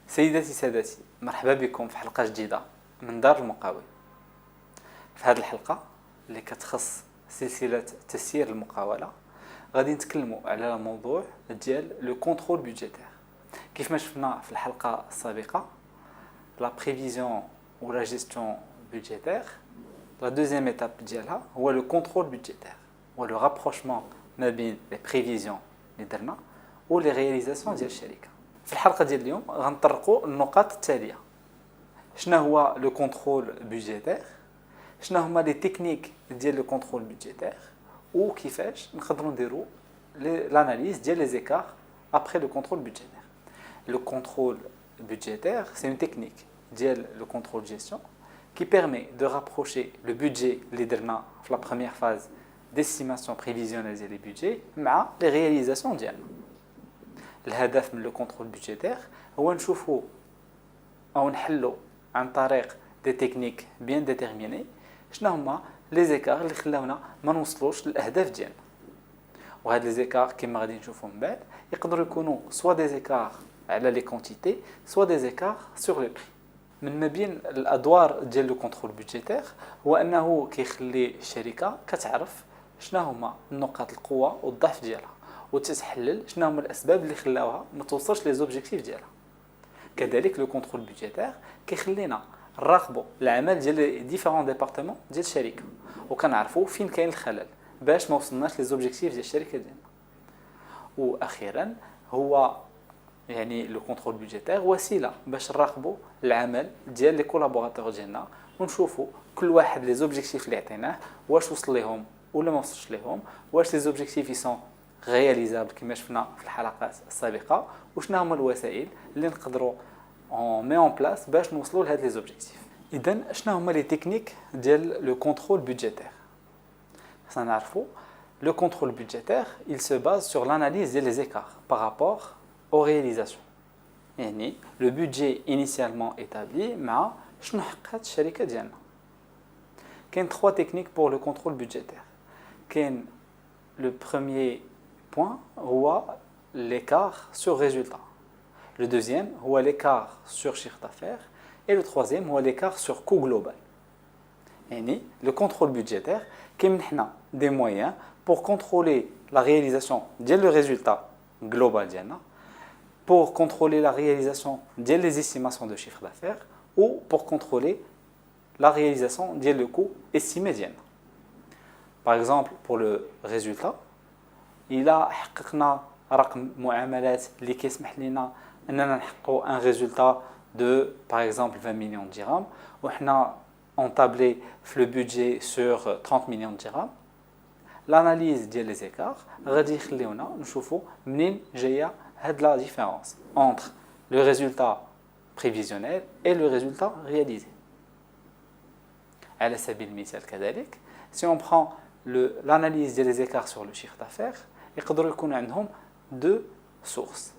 سيداتي سادتي، مرحبا بكم في حلقة جديدة من دار المقاول. في هذه الحلقة اللي كتخص سلسلة تسيير المقاولة غادي نتكلموا على موضوع ديال لو كونترول بودجيتير. كيف ما شفنا في الحلقة السابقة، لا بريفيزيون و لا جيستيون بودجيتير، لا دوزيام ايتاب ديالها هو لو كونترول بودجيتير، هو لو رابروشمون ما بين لي بريفيزيون اللي درنا و لي رياليزاسيون ديال الشركة. في الحلقة ديال اليوم غنطرقوا النقاط التالية: شنو هو لو كونترول بودجيتير، شنو هما لي تكنيك ديال لو كونترول بودجيتير، وكيفاش نقدروا نديروا l'analyse ديال les écarts après le contrôle budgétaire. Le contrôle budgétaire, c'est une technique ديال le contrôle gestion qui permet de rapprocher le budget اللي درنا في la première phase d'estimation prévisionnelle ديال les budgets مع les réalisations ديالنا. الهدف من لو كونترول بودجيتير هو نشوفوا او نحلوا عن طريق دي تكنيك بيان ديتيرميني شنو هما لي زيكار اللي خلاونا ما نوصلوش للاهداف ديالنا. وهاد لي زيكار كما غادي نشوفوا من بعد يقدروا يكونوا سوا دي زيكار على لي كونتيتي سوا دي زيكار سور لي بري. من ما بين الادوار ديال لو كونترول بودجيتير هو انه كيخلي الشركه كتعرف شنو هما نقاط القوه والضعف ديالها وتتحلل شنو هما الاسباب اللي خلاوها ما توصلش لي زوبجيكتيف ديالها. كذلك لو كونترول بودجيتير كيخلينا نراقبوا العمل ديال لي ديفيرون ديبارتمون ديال الشركه وكنعرفوا فين كاين الخلل باش ما وصلناش لي زوبجيكتيف ديال الشركه ديالنا. واخيرا هو يعني لو كونترول بودجيتير وسيله باش نراقبوا العمل ديال لي كولابوراتور ديالنا ونشوفوا كل واحد لي زوبجيكتيف اللي عطيناه واش وصل ليهم ولا ما وصلش ليهم، واش لي زوبجيكتيف يسون رياليزابل كما شفنا في الحلقات السابقه، وشنو هما الوسائل اللي نقدروا مي اون بلاس باش نوصلوا لهاد لي زوبجيكتيف. اذا شنو هما لي تكنيك ديال لو كونترول بودجيتير؟ خصنا نعرفوا le contrôle budgétaire, il se base sur l'analyse des écarts par rapport aux réalisations. يعني le budget initialement établi مع شنو حققت الشركه ديالنا. كاين 3 techniques pour le contrôle budgétaire. كاين le premier point هو l'écart sur résultat. Le deuxième هو l'écart sur chiffre d'affaires et le troisième هو l'écart sur coût global. يعني le contrôle budgétaire كيمنحنا des moyens pour contrôler la réalisation de le résultat global ديالنا, pour contrôler la réalisation des estimations de chiffre d'affaires ou pour contrôler la réalisation le coût estimé ديالنا. Par exemple, pour le résultat, il a حققنا رقم معاملات اللي كيسمح لنا اننا نحققوا un résultat de par exemple 20 millions de dirhams وحنا entablé le budget sur 30 millions de dirhams. L'analyse ديال les écarts غادي يخليونا نشوفوا منين جايه هاد la différence entre le résultat prévisionnel et le résultat réalisé. على سبيل المثال كذلك si on prend l'analyse ديال les écarts sur le chiffre d'affaires يقدروا يكون عندهم deux sources.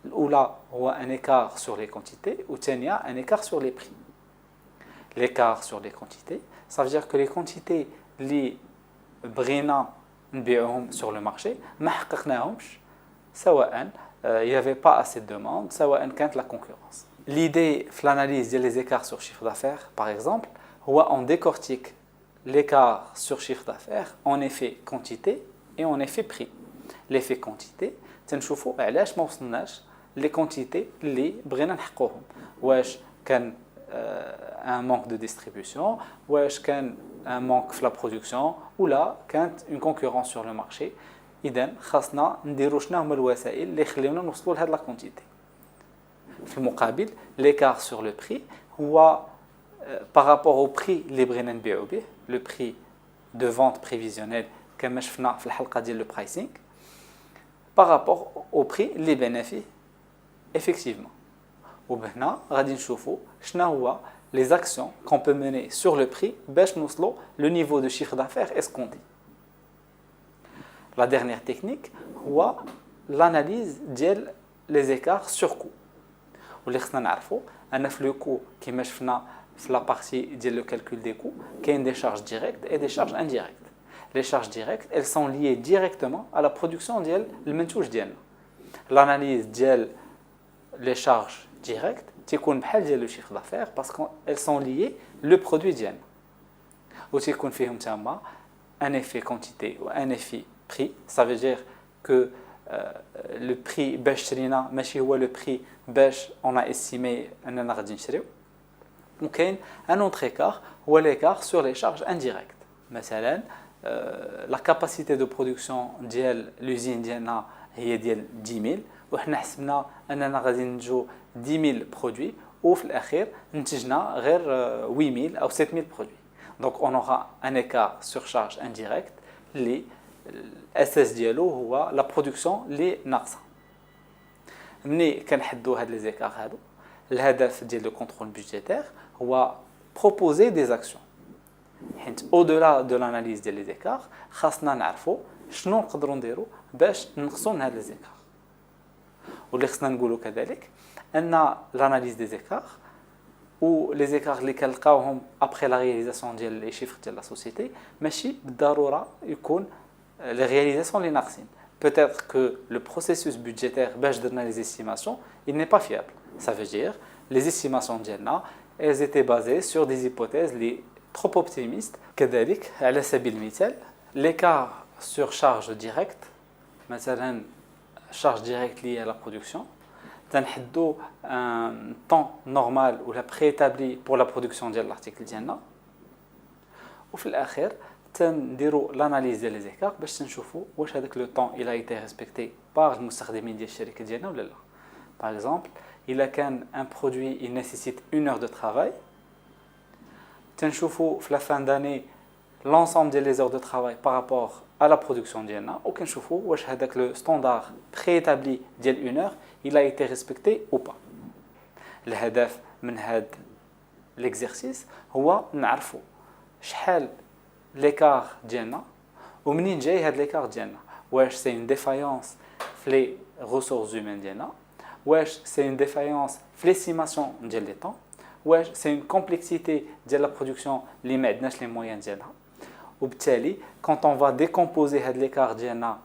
الاولى هو un écart sur les quantités والثانيه un écart sur les prix. L'écart sur les quantités, ça veut dire que les quantités اللي بغينا نبيعهم sur le marché ما حققناهمش سواء il y avait pas assez de demande سواء كانت la concurrence. L'idée في l'analyse ديال les écarts sur chiffre d'affaires par exemple هو on décortique l'écart sur chiffre d'affaires en effet quantité et en effet prix. L'effet quantité تنشوفوا علاش ما وصلناش les quantités اللي بغينا نحققوهم. واش كان un manque de distribution, واش كان un manque في la production ولا كانت une concurrence sur le marché. إذن خاصنا نديرو شنو هما الوسائل اللي يخليونا نوصلوا لهاد لا كونتيتي. في المقابل l'écart sur le prix هو par rapport au prix اللي بغينا نبيعو به, le prix de vente prévisionnel كما شفنا في الحلقه ديال le pricing, par rapport au prix اللي بعنا فيه effectivement. وبهنا غادي نشوفوا شنو هو les actions qu'on peut mener sur le prix باش نوصلوا le niveau de chiffre d'affaires escompté. La dernière technique هو l'analyse ديال les écarts sur coût. واللي خصنا نعرفوا ان في لو coût كما شفنا في la partie ديال le calcul des coûts كاين des charges directes et des charges indirectes. Les charges directes elles sont liées directement à la production ديال المنتوج ديالنا. L'analyse ديال les charges direct تيكون بحال ديال لو شيفر d'affaires parce qu'elles sont liées le produit ديالنا وتيكون فيهم تما un effet quantité ou un effet prix. Ça veut dire que le prix باش شرينا ماشي هو le prix باش on a estimé اننا غادي نشريو. وكاين un autre écart هو l'écart sur les charges indirectes. مثلا la capacité de production ديال l'usine ديالنا هي ديال 10000 وحنا حسبنا اننا غادي ننتجو 10000 برودوي وفي الاخير نتجنا غير 8000 او 7000 برودوي. Donc on aura un écart sur charge indirecte اللي الاساس ديالو هو لا برودكسيون اللي ناقصه. ملي كنحدوا هاد لي زيكار هادو الهدف ديال لو كونترول بودجيتير هو proposer des actions. حيت au-delà de l'analyse ديال لي زيكار خاصنا نعرفوا شنو نقدروا نديروا باش نقصوا من هاد لي زيكار. واللي خصنا نقولوا كذلك ان l'analyse des écarts ou les écarts اللي كنلقاوهم après la réalisation ديال لي chiffres ديال لا سوسيتي ماشي بالضروره يكون les réalisations اللي ناقصين. Peut-être que le processus budgétaire باش درنا les estimations il n'est pas fiable. Ça veut dire les estimations ديالنا elles étaient basées sur des hypothèses les trop optimistes. كذلك على سبيل المثال l'écart sur charge directe مثلا charge directe liée à la production تنحدو un temps normal ou la préétabli pour la production ديال l'article ديالنا وفي الاخير تنديروا l'analyse ديال les écarts باش نشوفوا واش هذاك le temps il a été respecté par المستخدمين ديال الشركه ديالنا ولا لا. par exemple الا كان un produit il nécessite 1 heure de travail تنشوفوا في la fin d'année l'ensemble des heures de travail par rapport à la production ديالنا وكنشوفوا واش هذاك le standard préétabli ديال 1 heure il a été respecté ou pas. الهدف من هذا l'exercice هو نعرفوا شحال l'écart ديالنا ومنين جاي هذا l'écart ديالنا. واش سي une défaillance في les ressources humaines ديالنا واش سي une défaillance في l'estimation ديال les temps واش سي une complexité ديال la production اللي ما عندناش les moyens ديالها. وبالتالي quand on va décomposer هذا l'écart ديالنا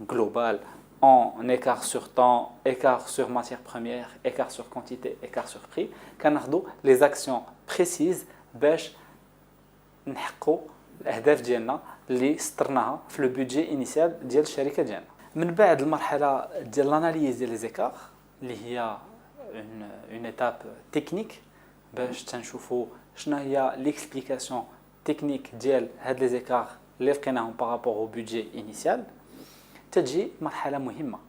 global en écart sur temps, écart sur matière première, écart sur quantité, écart sur prix, كناخذوا les actions précises باش نحققوا الاهداف ديالنا اللي سطرناها في لو بودجي انيسيال ديال الشركه ديالنا. من بعد المرحله ديال l'analyse ديال les écarts اللي هي une étape technique باش تنشوفوا شنو هي l'explication technique ديال هاد les écarts اللي لقيناهم par rapport au budget initial. تجي مرحله مهمه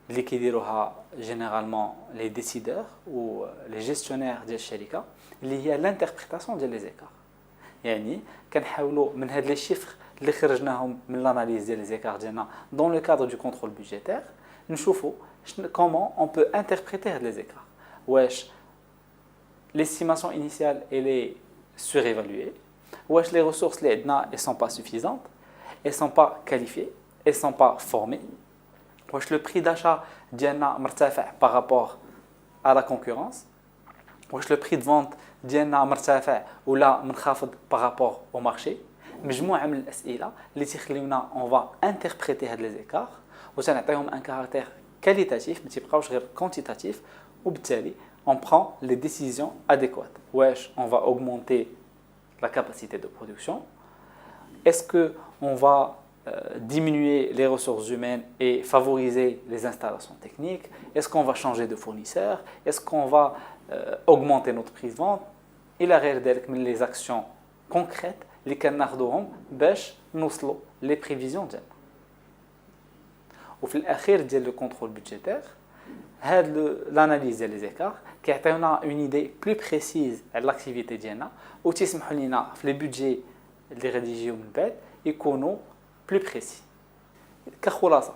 اللي كيديروها جينيرالمون لي ديسيدور و لي جيستيونير ديال الشركه اللي هي لانتربريتاسيون ديال لي زيكار. يعني كنحاولوا من هاد لي شيفر اللي خرجناهم من لاناليز ديال لي زيكار ديالنا دون لو كادر دو كونترول بودجيتير نشوفوا كومون اون بو انتربريتي هاد لي زيكار. واش l'estimation initiale elle est surévaluée واش les ressources اللي عندنا elles sont pas suffisantes elles sont pas qualifiées elles sont pas formées واش le prix d'achat ديالنا مرتفع par rapport à la concurrence واش le prix de vente ديالنا مرتفع ولا منخفض par rapport au marché. مجموعه من الاسئله اللي تخليونا on va interpréter هاد les écarts وتنعطيهم un caractère qualitatif ما تيبقاوش غير quantitatif وبالتالي on prend les décisions adéquates. واش on va augmenter la capacité de production, est-ce que on va diminuer les ressources humaines et favoriser les installations techniques, est-ce qu'on va changer de fournisseur, est-ce qu'on va augmenter notre prix de vente. الى غير ذلك من les actions concrètes اللي كناخذوهم باش نوصلوا les prévisions ديالنا. وفي الاخير ديال لو كونترول بودجيتير هاد l'analyse ديال les écarts كيعطيونا une idée plus précise على l'activité ديالنا وتسمحوا لنا في لي بودجي اللي غادي يجيو من بعد يكونوا plus précis. كخلاصه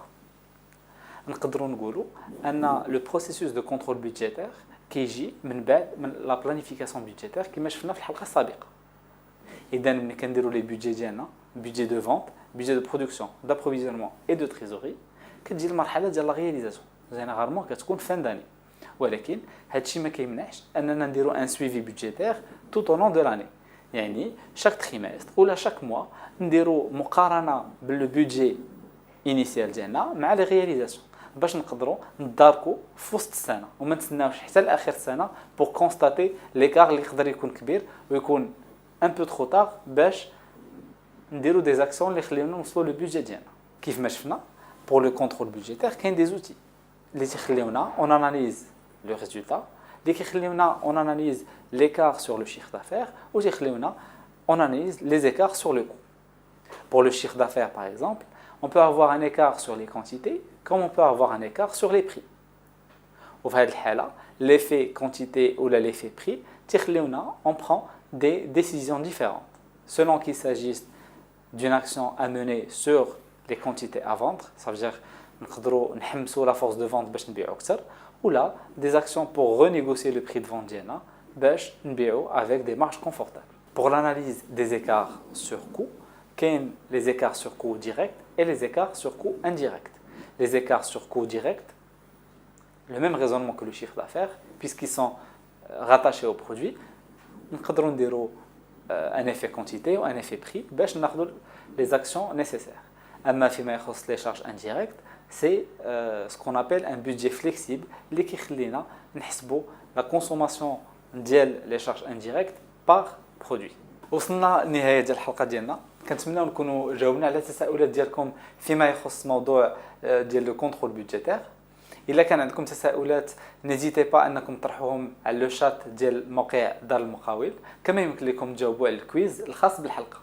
نقدروا نقولوا ان لو بروسيسوس دو كونترول بودجيتير كيجي من بعد من لا بلانيفيكاسيون بودجيتير كما شفنا في الحلقه السابقه. اذا ملي كنديروا لي بودجي ديالنا بودجي دو فونت بودجي دو برودكسيون دابروفيزيونمون اي دو تريزوري كتجي المرحله ديال لا رياليزاسيون جينيرالمون كتكون فان داني. ولكن هادشي ما كيمنعش اننا نديروا ان سويفي بودجيتير tout au long de l'année. يعني chaque trimestre ولا chaque mois نديروا مقارنه بالبودجي انيسيال ديالنا مع لي رياليزاسيون باش نقدروا نداركوا في وسط السنه وما نتسناوش حتى لاخر السنه بور كونستاتي ليكار اللي يقدر يكون كبير ويكون ان بو ترو طار باش نديروا دي زاكسيون اللي يخليونا نوصلوا لو بودجي ديالنا. كيف ما شفنا بور لو كونترول بودجيتير كاين دي زوتي اللي تيخليونا اون اناليز لو ريزولتا اللي كيخليونا اون اناليز l'écart sur le chiffre d'affaires ou on analyse les écarts sur le coût. Pour le chiffre d'affaires par exemple, on peut avoir un écart sur les quantités comme on peut avoir un écart sur les prix. Au fait l'effet quantité ou l'effet prix, on prend des décisions différentes. Selon qu'il s'agisse d'une action à mener sur les quantités à vendre, ça veut dire نقدروا نحمسوا la force de vente باش نبيعوا اكثر ou là des actions pour renégocier le prix de vente ديالنا باش نبيعوا avec des marges confortables. Pour l'analyse des écarts sur coût, كاين les écarts sur coût direct et les écarts sur coût indirect. Les écarts sur coût direct, le même raisonnement que le chiffre d'affaires puisqu'ils sont rattachés au produit, نقدروا نديروا un effet quantité ou un effet prix باش ناخذوا les actions nécessaires. اما فيما يخص les charges indirectes, c'est ce qu'on appelle un budget flexible اللي كيخلينا نحسبوا la consommation ديال les charges indirectes par produit. وصلنا لنهايه ديال الحلقه ديالنا، كنتمناو نكونوا جاوبنا على التساؤلات ديالكم فيما يخص موضوع ديال لو كونترول بودجيتير. الا كان عندكم تساؤلات نيزيتي با انكم تطرحوهم على لو شات ديال موقع دار المقاول، كما يمكن لكم تجاوبوا على الكويز الخاص بالحلقه.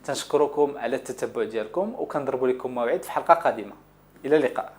تنشكركم على التتبع ديالكم وكنضربوا لكم موعد في حلقه قادمه. الى اللقاء.